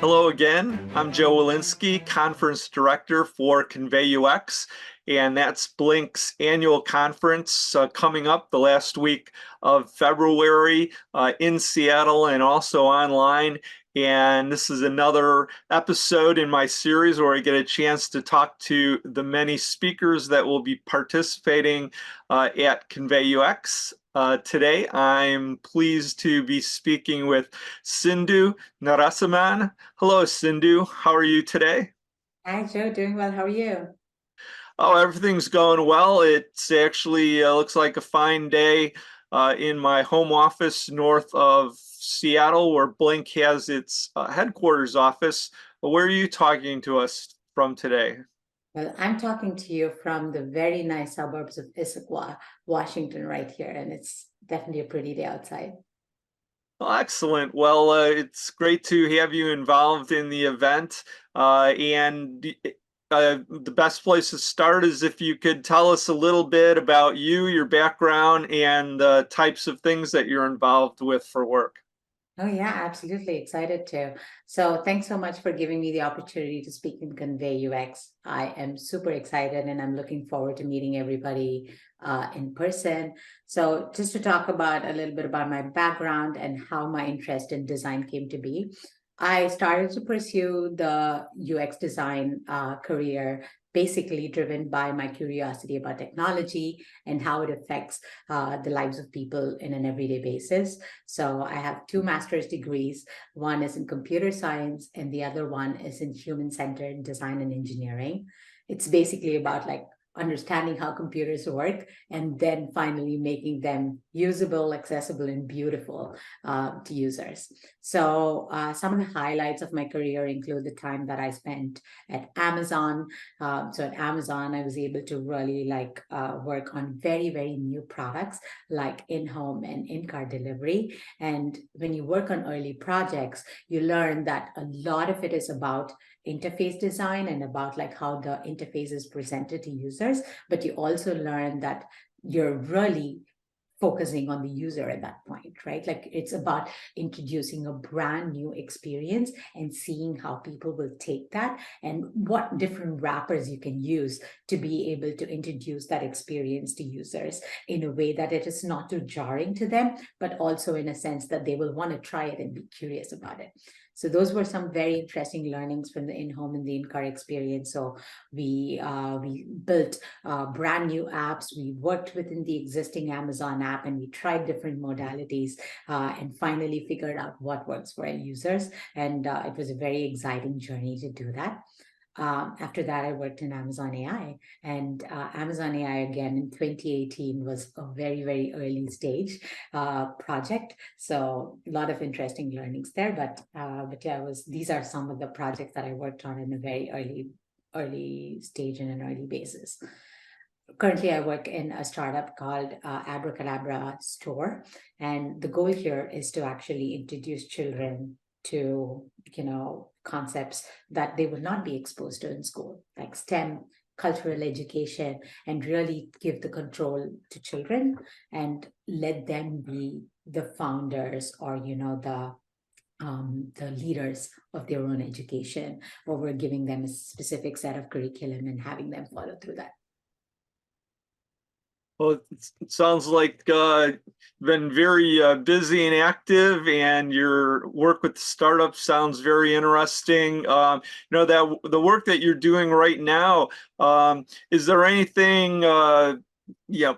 Hello again. I'm Joe Walensky, Conference Director for Convey UX, and that's Blink's annual conference coming up the last week of February in Seattle and also online. And this is another episode in my series where I get a chance to talk to the many speakers that will be participating at Convey UX. Today, I'm pleased to be speaking with Sindhu Narasimhan. Hello, Sindhu. How are you today? Hi, Joe. Doing well. How are you? Oh, everything's going well. It's actually looks like a fine day in my home office north of Seattle, where Blink has its headquarters office. Where are you talking to us from today? Well, I'm talking to you from the very nice suburbs of Issaquah, Washington, right here, and it's definitely a pretty day outside. Well, excellent. Well, it's great to have you involved in the event. And the best place to start is if you could tell us a little bit about you, your background, and the types of things that you're involved with for work. Oh, yeah, absolutely. Excited to. So, thanks so much for giving me the opportunity to speak and convey UX. I am super excited and I'm looking forward to meeting everybody in person. So, just to talk about a little bit about my background and how my interest in design came to be, I started to pursue the UX design career. Basically, driven by my curiosity about technology and how it affects the lives of people in an everyday basis. So I have two master's degrees. One is in computer science, and the other one is in human-centered design and engineering. It's basically about like understanding how computers work and then finally making them usable, accessible, and beautiful to users. So some of the highlights of my career include the time that I spent at Amazon. So at Amazon, I was able to really work on very, very new products like in-home and in-car delivery. And when you work on early projects, you learn that a lot of it is about interface design and about like how the interface is presented to users, but you also learn that you're really focusing on the user at that point, right? Like it's about introducing a brand new experience and seeing how people will take that and what different wrappers you can use to be able to introduce that experience to users in a way that it is not too jarring to them, but also in a sense that they will want to try it and be curious about it. So those were some very interesting learnings from the in-home and the in-car experience. So we built brand new apps. We worked within the existing Amazon app and we tried different modalities and finally figured out what works for our users. And it was a very exciting journey to do that. After that, I worked in Amazon AI, and Amazon AI again in 2018 was a very, very early stage project. So a lot of interesting learnings there. But yeah, it was these are some of the projects that I worked on in a very early stage and an early basis. Currently, I work in a startup called Abracadabra Store, and the goal here is to actually introduce children to concepts that they will not be exposed to in school, like STEM, cultural education, and really give the control to children and let them be the founders or the leaders of their own education, or we're giving them a specific set of curriculum and having them follow through that. Well, it sounds like been very busy and active, and your work with the startup sounds very interesting. That the work that you're doing right now, is there anything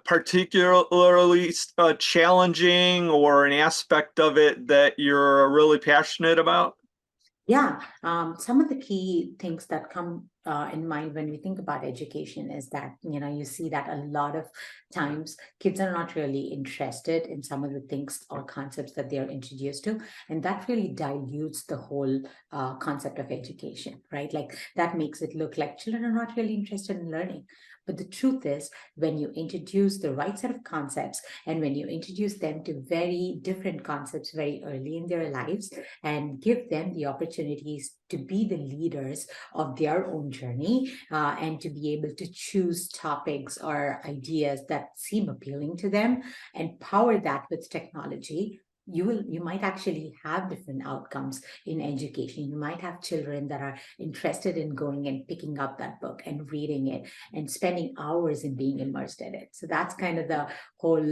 particularly challenging or an aspect of it that you're really passionate about? Yeah, some of the key things that come in mind when we think about education is that, you see that a lot of times kids are not really interested in some of the things or concepts that they're introduced to. And that really dilutes the whole concept of education, right? Like that makes it look like children are not really interested in learning. But the truth is, when you introduce the right set of concepts and when you introduce them to very different concepts very early in their lives, and give them the opportunities to be the leaders of their own journey and to be able to choose topics or ideas that seem appealing to them and power that with technology. you might actually have different outcomes in education. You might have children that are interested in going and picking up that book and reading it and spending hours in being immersed in it. So that's kind of the whole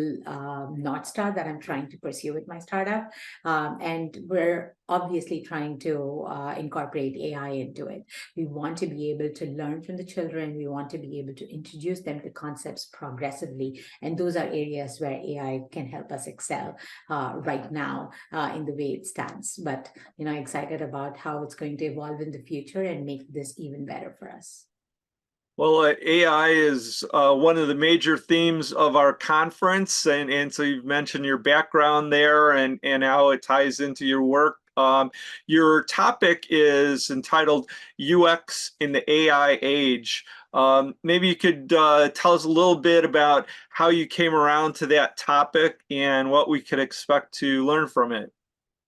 North Star that I'm trying to pursue with my startup. And we're obviously trying to incorporate AI into it. We want to be able to learn from the children. We want to be able to introduce them to concepts progressively. And those are areas where AI can help us excel right now in the way it stands. But, excited about how it's going to evolve in the future and make this even better for us. Well, AI is one of the major themes of our conference, and so you've mentioned your background there and how it ties into your work. Your topic is entitled UX in the AI Age. Maybe you could tell us a little bit about how you came around to that topic and what we could expect to learn from it.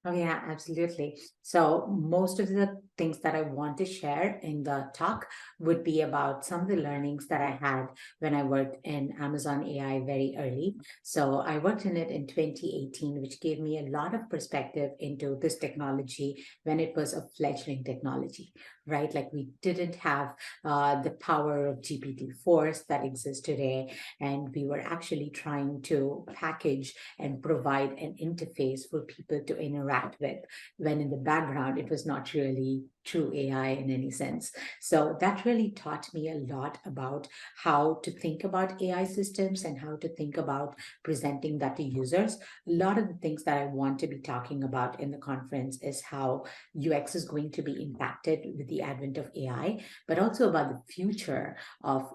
Oh, yeah, absolutely. So, most of the things that I want to share in the talk would be about some of the learnings that I had when I worked in Amazon AI very early. So, I worked in it in 2018, which gave me a lot of perspective into this technology when it was a fledgling technology, right? Like, we didn't have the power of GPT-4s that exists today. And we were actually trying to package and provide an interface for people to interact with, when in the background it was not really true AI in any sense. So that really taught me a lot about how to think about AI systems and how to think about presenting that to users. A lot of the things that I want to be talking about in the conference is how UX is going to be impacted with the advent of AI, but also about the future of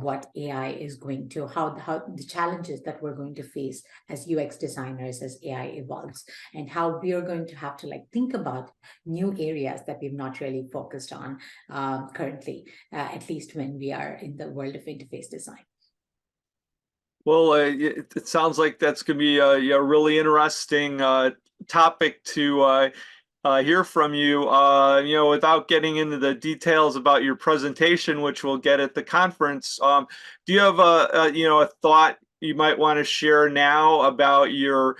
what AI is going to, how the challenges that we're going to face as UX designers as AI evolves, and how we are going to have to think about new areas that we've not really focused on currently, at least when we are in the world of interface design. Well, it sounds like that's going to be a really interesting topic to hear from you. Without getting into the details about your presentation, which we'll get at the conference, do you have a thought you might want to share now about your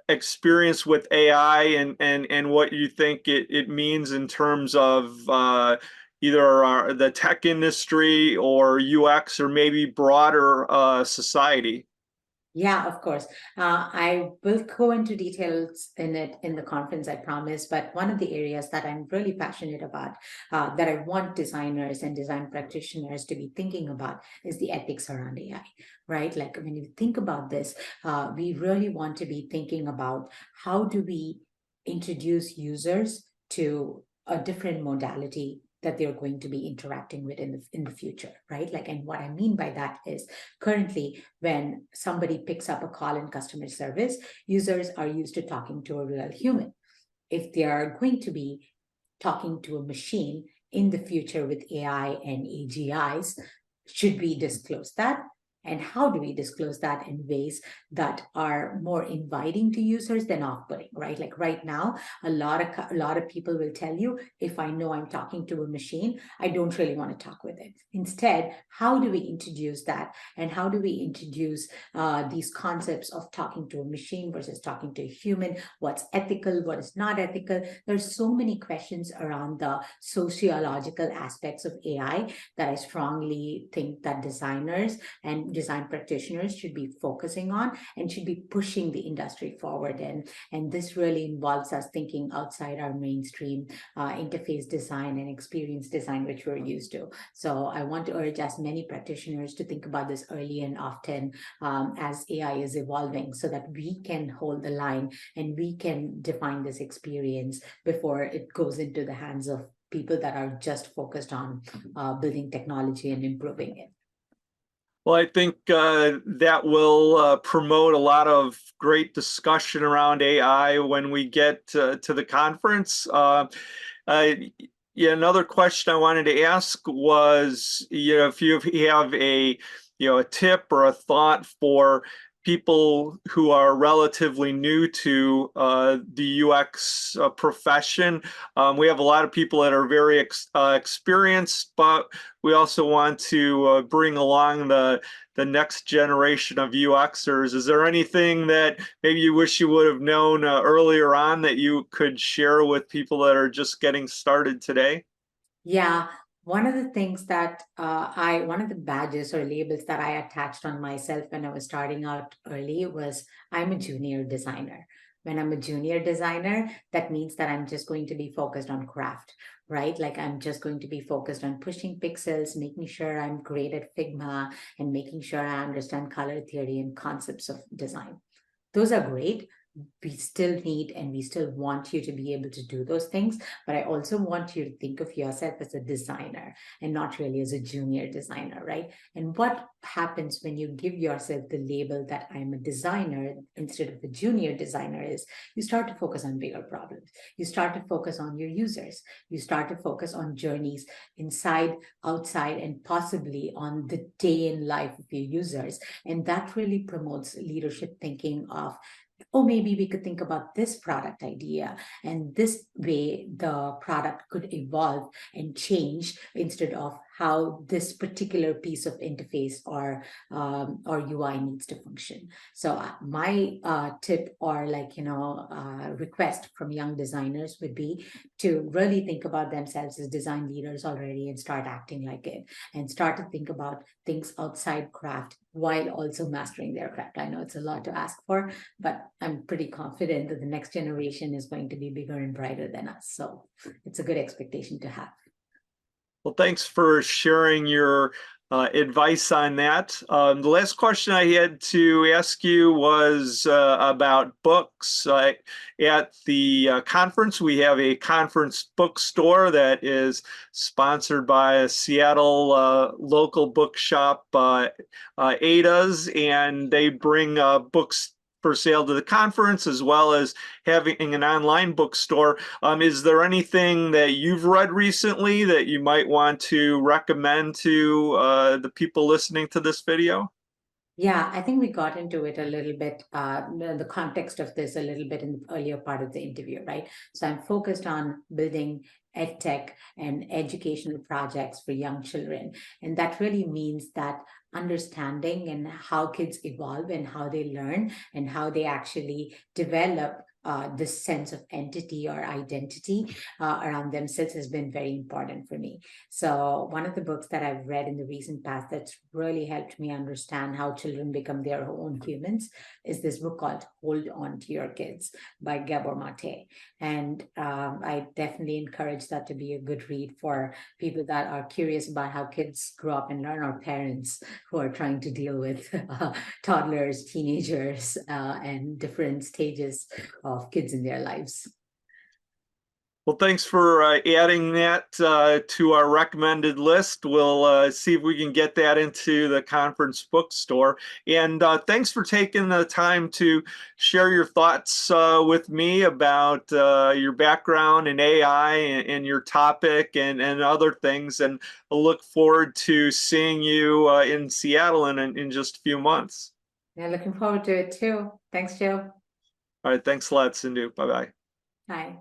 experience with AI and what you think it means in terms of either the tech industry or UX or maybe broader society? Yeah, of course. I will go into details in it in the conference, I promise. But one of the areas that I'm really passionate about, that I want designers and design practitioners to be thinking about, is the ethics around AI, right? Like when you think about this, we really want to be thinking about how do we introduce users to a different modality that they're going to be interacting with in the future, right? Like, and what I mean by that is currently when somebody picks up a call in customer service, users are used to talking to a real human. If they are going to be talking to a machine in the future with AI and AGIs, should we disclose that? And how do we disclose that in ways that are more inviting to users than off-putting, right? Like right now, a lot of people will tell you, if I know I'm talking to a machine, I don't really want to talk with it. Instead, how do we introduce that? And how do we introduce these concepts of talking to a machine versus talking to a human? What's ethical? What is not ethical? There's so many questions around the sociological aspects of AI that I strongly think that designers and design practitioners should be focusing on and should be pushing the industry forward in. And this really involves us thinking outside our mainstream interface design and experience design, which we're used to. So I want to urge as many practitioners to think about this early and often as AI is evolving, so that we can hold the line and we can define this experience before it goes into the hands of people that are just focused on building technology and improving it. Well, I think that will promote a lot of great discussion around AI when we get to the conference. Yeah, another question I wanted to ask was, if you have a, a tip or a thought for people who are relatively new to the UX profession. We have a lot of people that are very experienced, but we also want to bring along the next generation of UXers. Is there anything that maybe you wish you would have known earlier on that you could share with people that are just getting started today? Yeah, one of the things that one of the badges or labels that I attached on myself when I was starting out early was I'm a junior designer. When I'm a junior designer, that means that I'm just going to be focused on craft, right? Like I'm just going to be focused on pushing pixels, making sure I'm great at Figma, and making sure I understand color theory and concepts of design. Those are great. We still need and we still want you to be able to do those things, but I also want you to think of yourself as a designer and not really as a junior designer, right? And what happens when you give yourself the label that I'm a designer instead of a junior designer is you start to focus on bigger problems. You start to focus on your users. You start to focus on journeys inside, outside, and possibly on the day in life of your users. And that really promotes leadership thinking of, oh, maybe we could think about this product idea and this way the product could evolve and change instead of how this particular piece of interface or UI needs to function. So my tip or request from young designers would be to really think about themselves as design leaders already and start acting like it and start to think about things outside craft while also mastering their craft. I know it's a lot to ask for, but I'm pretty confident that the next generation is going to be bigger and brighter than us. So it's a good expectation to have. Well, thanks for sharing your advice on that. The last question I had to ask you was about books. At the conference, we have a conference bookstore that is sponsored by a Seattle local bookshop, Ada's, and they bring books for sale to the conference, as well as having an online bookstore. Is there anything that you've read recently that you might want to recommend to the people listening to this video? Yeah, I think we got into it a little bit, the context of this a little bit in the earlier part of the interview, right? So I'm focused on building ed tech and educational projects for young children. And that really means that understanding and how kids evolve and how they learn and how they actually develop this sense of entity or identity around themselves has been very important for me. So one of the books that I've read in the recent past that's really helped me understand how children become their own humans is this book called Hold On to Your Kids by Gabor Mate. And I definitely encourage that to be a good read for people that are curious about how kids grow up and learn, or parents who are trying to deal with toddlers, teenagers, and different stages of kids in their lives. Well, thanks for adding that to our recommended list. We'll see if we can get that into the conference bookstore. And thanks for taking the time to share your thoughts with me about your background in AI and your topic and other things. And I look forward to seeing you in Seattle in just a few months. Yeah, looking forward to it too. Thanks, Joe. All right, thanks a lot, Sindhu. Bye-bye. Bye.